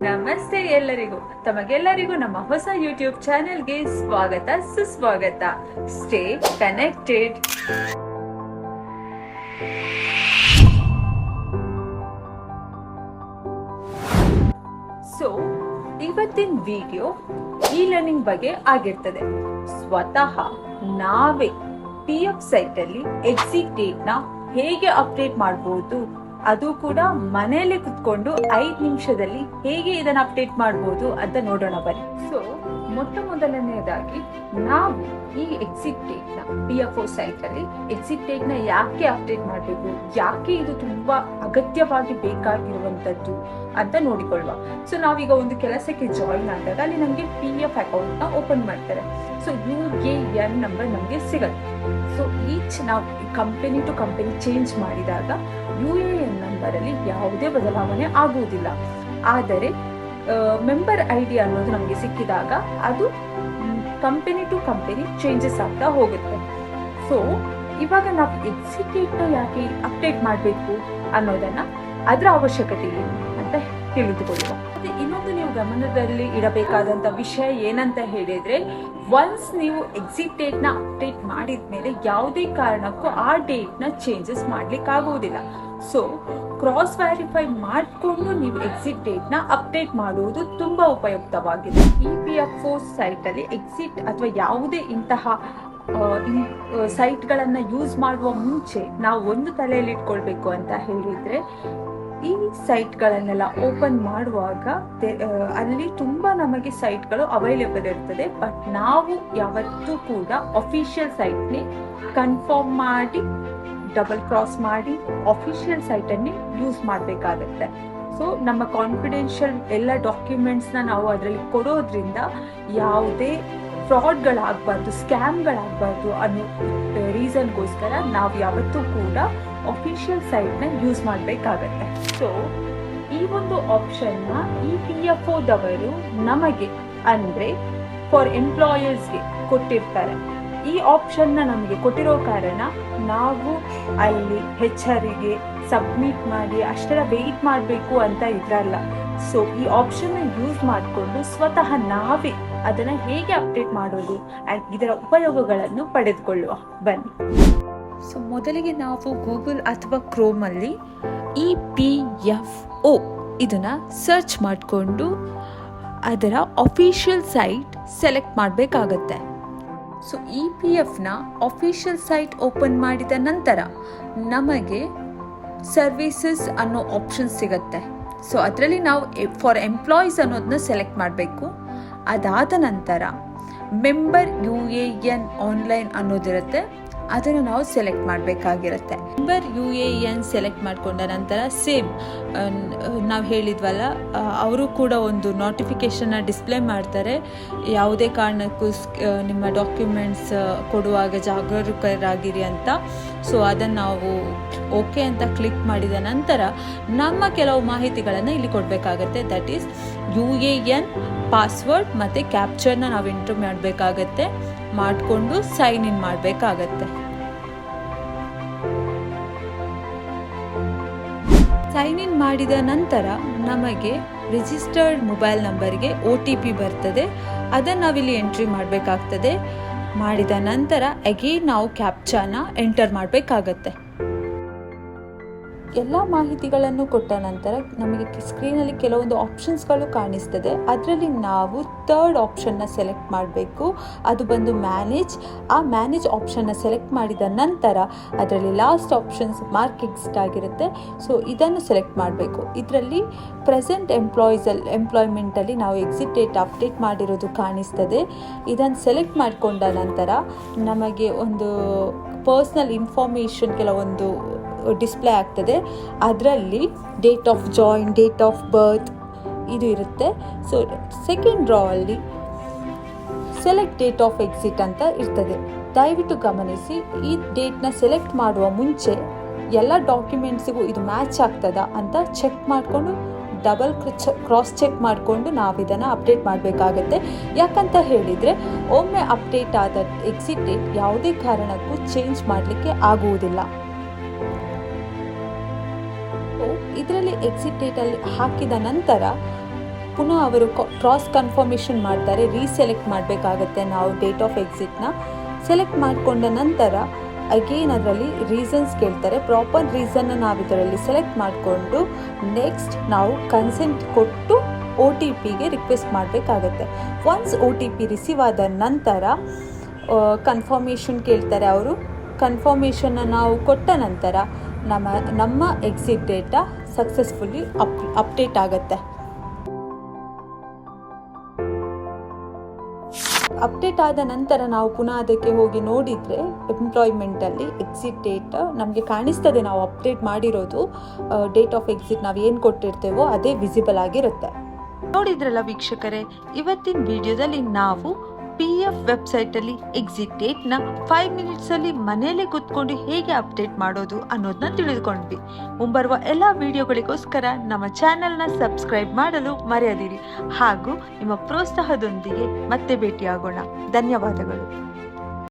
ನಮಸ್ತೆ ಎಲ್ಲರಿಗೂ, ತಮಗೆಲ್ಲರಿಗೂ ನಮ್ಮ ಹೊಸ ಯೂಟ್ಯೂಬ್ ಚಾನೆಲ್ಗೆ ಸ್ವಾಗತ ಸುಸ್ವಾಗತ. Stay connected. ಸೊ ಇವತ್ತಿನ ವಿಡಿಯೋ ಇ ಲರ್ನಿಂಗ್ ಬಗ್ಗೆ ಆಗಿರ್ತದೆ. ಸ್ವತಃ ನಾವೇ PF ಸೈಟ್ ಅಲ್ಲಿ ಎಕ್ಸಿಟ್ ಡೇಟ್ ನ ಹೇಗೆ ಅಪ್ಡೇಟ್ ಮಾಡಬಹುದು, ಅದು ಕೂಡ ಮನೆಯಲ್ಲಿ ಕುತ್ಕೊಂಡು 5 ನಿಮಿಷದಲ್ಲಿ ಹೇಗೆ ಇದನ್ನ ಅಪ್ಡೇಟ್ ಮಾಡಬಹುದು ಅಂತ ನೋಡೋಣ ಬನ್ನಿ. ಸೊ ಮೊದಲನೆಯದಾಗಿ ನಾವು ಈ ಎಕ್ಸಿಟ್ ಡೇಟ್ ನ PFO ಸೈಟ್ ಅಲ್ಲಿ ಎಕ್ಸಿಟ್ ಡೇಟ್ ನ ಯಾಕೆ ಅಪ್ಡೇಟ್ ಮಾಡಬೇಕು, ಯಾಕೆ ಇದು ತುಂಬಾ ಅಗತ್ಯವಾಗಿ ಬೇಕಾಗಿರುವಂತದ್ದು ಅಂತ ನೋಡಿಕೊಳ್ಳುವ. ಸೊ ನಾವೀಗ ಒಂದು ಕೆಲಸಕ್ಕೆ ಜಾಯಿನ್ ಆದಾಗ ಅಲ್ಲಿ ನಮ್ಗೆ PF ಅಕೌಂಟ್ ನ ಓಪನ್ ಮಾಡ್ತಾರೆ. ಸೊ UAN ನಂಬರ್ ನಮ್ಗೆ ಸಿಗುತ್ತೆ. ಸೊ ನಾವು ಕಂಪನಿ ಟು ಕಂಪನಿ ಚೇಂಜ್ ಮಾಡಿದಾಗ UAN ನಂಬರ್ ಅಲ್ಲಿ ಯಾವುದೇ ಬದಲಾವಣೆ ಆಗುವುದಿಲ್ಲ. ಆದರೆ ಮೆಂಬರ್ ID ಅನ್ನೋದು ನಮಗೆ ಸಿಕ್ಕಿದಾಗ ಅದು ಕಂಪನಿ ಟು ಕಂಪನಿ ಚೇಂಜಸ್ ಆಗ್ತಾ ಹೋಗುತ್ತೆ. ಸೊ ಇವಾಗ ನಾವು ಎಕ್ಸಿಟ್ ಡೇಟ್ ನ ಯಾಕೆ ಅಪ್ಡೇಟ್ ಮಾಡಬೇಕು ಅನ್ನೋದನ್ನ, ಅದರ ಅವಶ್ಯಕತೆ ಏನು ಅಂತ ತಿಳಿದುಕೊಳ್ಳುವ. ಮತ್ತೆ ಇನ್ನೊಂದು ನೀವು ಗಮನದಲ್ಲಿ ಇಡಬೇಕಾದಂತ ವಿಷಯ ಏನಂತ ಹೇಳಿದ್ರೆ, ಒನ್ಸ್ ನೀವು ಎಕ್ಸಿಟ್ ಡೇಟ್ ನ ಅಪ್ಡೇಟ್ ಮಾಡಿದ್ಮೇಲೆ ಯಾವುದೇ ಕಾರಣಕ್ಕೂ ಆ ಡೇಟ್ ನ ಚೇಂಜಸ್ ಮಾಡ್ಲಿಕ್ಕೆ ಆಗುವುದಿಲ್ಲ. ಸೊ ಕ್ರಾಸ್ ವೆರಿಫೈ ಮಾಡಿಕೊಂಡು ನೀವು ಎಕ್ಸಿಟ್ ಡೇಟ್ ನ ಅಪ್ಡೇಟ್ ಮಾಡುವುದು ತುಂಬಾ ಉಪಯುಕ್ತವಾಗಿದೆ. PFO ಸೈಟ್ ಅಲ್ಲಿ ಎಕ್ಸಿಟ್ ಅಥವಾ ಯಾವುದೇ ಇಂತಹ ಸೈಟ್ ಗಳನ್ನ ಯೂಸ್ ಮಾಡುವ ಮುಂಚೆ ನಾವು ಒಂದು ತಲೆಯಲ್ಲಿ ಇಟ್ಕೊಳ್ಬೇಕು ಅಂತ ಹೇಳಿದ್ರೆ, ಈ ಸೈಟ್ ಗಳನ್ನೆಲ್ಲ ಓಪನ್ ಮಾಡುವಾಗ ಅಲ್ಲಿ ತುಂಬಾ ನಮಗೆ ಸೈಟ್ ಗಳು ಅವೈಲೇಬಲ್ ಇರ್ತದೆ. ಬಟ್ ನಾವು ಯಾವತ್ತೂ ಕೂಡ ಅಫಿಷಿಯಲ್ ಸೈಟ್ ನೇ ಕನ್ಫರ್ಮ್ ಮಾಡಿ ಡಬಲ್ ಕ್ರಾಸ್ ಮಾಡಿ ಅಫಿಷಿಯಲ್ ಸೈಟ್ ಅನ್ನೇ ಯೂಸ್ ಮಾಡಬೇಕಾಗತ್ತೆ. ಸೊ ನಮ್ಮ ಕಾನ್ಫಿಡೆನ್ಷಿಯಲ್ ಎಲ್ಲ ಡಾಕ್ಯುಮೆಂಟ್ಸ್ ನಾವು ಅದರಲ್ಲಿ ಕೊಡೋದ್ರಿಂದ ಯಾವುದೇ ಫ್ರಾಡ್ಗಳಾಗಬಾರ್ದು, ಸ್ಕ್ಯಾಮ್ಗಳಾಗಬಾರ್ದು ಅನ್ನೋ ರೀಸನ್ಗೋಸ್ಕರ ನಾವು ಯಾವತ್ತೂ ಕೂಡ ಅಫಿಷಿಯಲ್ ಸೈಟ್ ನ ಯೂಸ್ ಮಾಡಬೇಕಾಗತ್ತೆ. ಸೊ ಈ ಒಂದು ಆಪ್ಷನ್ ನ ಈ PFO ದವರು ನಮಗೆ ಅಂದ್ರೆ ಫಾರ್ ಎಂಪ್ಲಾಯರ್ಸ್ಗೆ ಕೊಟ್ಟಿರ್ತಾರೆ. ಈ ಆಪ್ಷನ್ ನ ನಮಗೆ ಕೊಟ್ಟಿರೋ ಕಾರಣ ನಾವು ಅಲ್ಲಿ HR ಗೆ ಸಬ್ಮಿಟ್ ಮಾಡಿ ಅಷ್ಟರ ವೆಯ್ಟ್ ಮಾಡಬೇಕು ಅಂತ ಇದ್ರಲ್ಲ. ಸೊ ಈ ಆಪ್ಷನ್ ನ ಯೂಸ್ ಮಾಡಿಕೊಂಡು ಸ್ವತಃ ನಾವೇ ಅದನ್ನ ಹೇಗೆ ಅಪ್ಡೇಟ್ ಮಾಡೋದು ಅಂಡ್ ಇದರ ಉಪಯೋಗಗಳನ್ನು ಪಡೆದುಕೊಳ್ಳುವ ಬನ್ನಿ. ಸೊ ಮೊದಲಿಗೆ ನಾವು ಗೂಗಲ್ ಅಥವಾ ಕ್ರೋಮ್ ಅಲ್ಲಿ EPFO ಇದನ್ನ ಸರ್ಚ್ ಮಾಡಿಕೊಂಡು ಅದರ ಅಫಿಷಿಯಲ್ ಸೈಟ್ ಸೆಲೆಕ್ಟ್ ಮಾಡಬೇಕಾಗತ್ತೆ. ಸೊ EPF ನ ಅಫಿಷಿಯಲ್ ಸೈಟ್ ಓಪನ್ ಮಾಡಿದ ನಂತರ ನಮಗೆ ಸರ್ವಿಸಸ್ ಅನ್ನೋ ಆಪ್ಷನ್ ಸಿಗುತ್ತೆ. ಸೊ ಅದರಲ್ಲಿ ನಾವು ಫಾರ್ ಎಂಪ್ಲಾಯೀಸ್ ಅನ್ನೋದನ್ನ ಸೆಲೆಕ್ಟ್ ಮಾಡಬೇಕು. ಅದಾದ ನಂತರ ಮೆಂಬರ್ UAN ಆನ್ಲೈನ್ ಅನ್ನೋದಿರುತ್ತೆ, ಅದನ್ನು ನಾವು ಸೆಲೆಕ್ಟ್ ಮಾಡಬೇಕಾಗಿರುತ್ತೆ. ಮೆಂಬರ್ UAN ಸೆಲೆಕ್ಟ್ ಮಾಡಿಕೊಂಡ ನಂತರ ಸೇಮ್ ನಾವು ಹೇಳಿದ್ವಲ್ಲ, ಅವರು ಕೂಡ ಒಂದು ನೋಟಿಫಿಕೇಶನ್ನ ಡಿಸ್ಪ್ಲೇ ಮಾಡ್ತಾರೆ. ಯಾವುದೇ ಕಾರಣಕ್ಕೂ ನಿಮ್ಮ ಡಾಕ್ಯುಮೆಂಟ್ಸ್ ಕೊಡುವಾಗ ಜಾಗರೂಕರಾಗಿರಿ ಅಂತ. ಸೊ ಅದನ್ನು ನಾವು ಓಕೆ ಅಂತ ಕ್ಲಿಕ್ ಮಾಡಿದ ನಂತರ ನಮ್ಮ ಕೆಲವು ಮಾಹಿತಿಗಳನ್ನು ಇಲ್ಲಿ ಕೊಡಬೇಕಾಗತ್ತೆ. ದಟ್ ಈಸ್ UAN, ಪಾಸ್ವರ್ಡ್ ಮತ್ತು ಕ್ಯಾಪ್ಚರ್ನ ನಾವು ಎಂಟ್ರಿ ಮಾಡಬೇಕಾಗತ್ತೆ. ಮಾಡಿಕೊಂಡು ಸೈನ್ ಇನ್ ಮಾಡಬೇಕಾಗತ್ತೆ. ಸೈನ್ ಇನ್ ಮಾಡಿದ ನಂತರ ನಮಗೆ ರಿಜಿಸ್ಟರ್ಡ್ ಮೊಬೈಲ್ ನಂಬರ್ಗೆ OTP ಬರ್ತದೆ. ಅದನ್ನು ನಾವಿಲ್ಲಿ ಎಂಟ್ರಿ ಮಾಡಬೇಕಾಗ್ತದೆ. ಮಾಡಿದ ನಂತರ ಅಗೇನ್ ನಾವು ಕ್ಯಾಪ್ಚಾನ ಎಂಟರ್ ಮಾಡಬೇಕಾಗತ್ತೆ. ಎಲ್ಲ ಮಾಹಿತಿಗಳನ್ನು ಕೊಟ್ಟ ನಂತರ ನಮಗೆ ಸ್ಕ್ರೀನಲ್ಲಿ ಕೆಲವೊಂದು ಆಪ್ಷನ್ಸ್ಗಳು ಕಾಣಿಸ್ತದೆ. ಅದರಲ್ಲಿ ನಾವು ಥರ್ಡ್ ಆಪ್ಷನ್ನ ಸೆಲೆಕ್ಟ್ ಮಾಡಬೇಕು. ಅದು ಬಂದು ಮ್ಯಾನೇಜ್. ಆ ಮ್ಯಾನೇಜ್ ಆಪ್ಷನ್ನ ಸೆಲೆಕ್ಟ್ ಮಾಡಿದ ನಂತರ ಅದರಲ್ಲಿ ಲಾಸ್ಟ್ ಆಪ್ಷನ್ಸ್ ಮಾರ್ಕ್ ಎಕ್ಸಿಟ್ ಆಗಿರುತ್ತೆ. ಸೊ ಇದನ್ನು ಸೆಲೆಕ್ಟ್ ಮಾಡಬೇಕು. ಇದರಲ್ಲಿ ಪ್ರೆಸೆಂಟ್ ಎಂಪ್ಲಾಯ್ಮೆಂಟಲ್ಲಿ ನಾವು ಎಕ್ಸಿಟ್ ಡೇಟ್ ಅಪ್ಡೇಟ್ ಮಾಡಿರೋದು ಕಾಣಿಸ್ತದೆ. ಇದನ್ನು ಸೆಲೆಕ್ಟ್ ಮಾಡಿಕೊಂಡ ನಂತರ ನಮಗೆ ಒಂದು ಪರ್ಸ್ನಲ್ ಇನ್ಫಾರ್ಮೇಷನ್ ಕೆಲವೊಂದು ಡಿಸ್ಪ್ಲೇ ಆಗ್ತದೆ. ಅದರಲ್ಲಿ date of join, date of birth ಇದು ಇರುತ್ತೆ. ಸೊ ಸೆಕೆಂಡ್ ರಾ ಅಲ್ಲಿ ಸೆಲೆಕ್ಟ್ ಡೇಟ್ ಆಫ್ ಎಕ್ಸಿಟ್ ಅಂತ ಇರ್ತದೆ. ದಯವಿಟ್ಟು ಗಮನಿಸಿ, ಈ ಡೇಟ್ನ ಸೆಲೆಕ್ಟ್ ಮಾಡುವ ಮುಂಚೆ ಎಲ್ಲ ಡಾಕ್ಯುಮೆಂಟ್ಸಿಗೂ ಇದು ಮ್ಯಾಚ್ ಆಗ್ತದಾ ಅಂತ ಚೆಕ್ ಮಾಡಿಕೊಂಡು ಡಬಲ್ ಕ್ರಾಸ್ ಚೆಕ್ ಮಾಡಿಕೊಂಡು ನಾವು ಇದನ್ನು ಅಪ್ಡೇಟ್ ಮಾಡಬೇಕಾಗತ್ತೆ. ಯಾಕಂತ ಹೇಳಿದರೆ ಒಮ್ಮೆ ಅಪ್ಡೇಟ್ ಆದ ಎಕ್ಸಿಟ್ ಡೇಟ್ ಯಾವುದೇ ಕಾರಣಕ್ಕೂ ಚೇಂಜ್ ಮಾಡಲಿಕ್ಕೆ ಆಗುವುದಿಲ್ಲ. ಇದರಲ್ಲಿ ಎಕ್ಸಿಟ್ ಡೇಟ್ ಅಲ್ಲಿ ಹಾಕಿದ ನಂತರ ಪುನಃ ಅವರು ಕ್ರಾಸ್ ಕನ್ಫರ್ಮೇಷನ್ ಮಾಡ್ತಾರೆ, ರೀಸೆಲೆಕ್ಟ್ ಮಾಡಬೇಕಾಗತ್ತೆ. ನಾವು ಡೇಟ್ ಆಫ್ ಎಕ್ಸಿಟ್ನ ಸೆಲೆಕ್ಟ್ ಮಾಡಿಕೊಂಡ ನಂತರ ಅಗೇನ್ ಅದರಲ್ಲಿ ರೀಸನ್ಸ್ ಕೇಳ್ತಾರೆ. ಪ್ರಾಪರ್ ರೀಸನ್ನ ನಾವು ಇದರಲ್ಲಿ ಸೆಲೆಕ್ಟ್ ಮಾಡಿಕೊಂಡು ನೆಕ್ಸ್ಟ್ ನಾವು ಕನ್ಸೆಂಟ್ ಕೊಟ್ಟು OTPಗೆ ರಿಕ್ವೆಸ್ಟ್ ಮಾಡಬೇಕಾಗತ್ತೆ. ಒನ್ಸ್ OTP ರಿಸೀವ್ ಆದ ನಂತರ ಕನ್ಫರ್ಮೇಷನ್ ಕೇಳ್ತಾರೆ ಅವರು. ಕನ್ಫರ್ಮೇಷನ್ನ ನಾವು ಕೊಟ್ಟ ನಂತರ ನಮ್ಮ ಎಕ್ಸಿಟ್ ಡೇಟಾ ಸಕ್ಸಸ್ಫುಲಿ ಅಪ್ಡೇಟ್ ಆಗುತ್ತೆ. ಅಪ್ಡೇಟ್ ಆದ ನಂತರ ನಾವು ಪುನಃ ಅದಕ್ಕೆ ಹೋಗಿ ನೋಡಿದರೆ ಎಂಪ್ಲಾಯ್ಮೆಂಟಲ್ಲಿ ಎಕ್ಸಿಟ್ ಡೇಟ್ ನಮಗೆ ಕಾಣಿಸ್ತದೆ. ನಾವು ಅಪ್ಡೇಟ್ ಮಾಡಿರೋದು ಡೇಟ್ ಆಫ್ ಎಕ್ಸಿಟ್ ನಾವು ಏನು ಕೊಟ್ಟಿರ್ತೇವೋ ಅದೇ ವಿಸಿಬಲ್ ಆಗಿರುತ್ತೆ. ನೋಡಿದ್ರಲ್ಲ ವೀಕ್ಷಕರೇ, ಇವತ್ತಿನ ವಿಡಿಯೋದಲ್ಲಿ ನಾವು PF ವೆಬ್ಸೈಟಲ್ಲಿ ಎಕ್ಸಿಟ್ ಡೇಟ್ನ 5 ಮಿನಿಟ್ಸಲ್ಲಿ ಮನೆಯಲ್ಲೇ ಕೂತ್ಕೊಂಡು ಹೇಗೆ ಅಪ್ಡೇಟ್ ಮಾಡೋದು ಅನ್ನೋದನ್ನ ತಿಳಿದುಕೊಂಡ್ವಿ. ಮುಂಬರುವ ಎಲ್ಲ ವಿಡಿಯೋಗಳಿಗೋಸ್ಕರ ನಮ್ಮ ಚಾನೆಲ್ನ ಸಬ್ಸ್ಕ್ರೈಬ್ ಮಾಡಲು ಮರೆಯದಿರಿ. ಹಾಗೂ ನಿಮ್ಮ ಪ್ರೋತ್ಸಾಹದೊಂದಿಗೆ ಮತ್ತೆ ಭೇಟಿಯಾಗೋಣ. ಧನ್ಯವಾದಗಳು.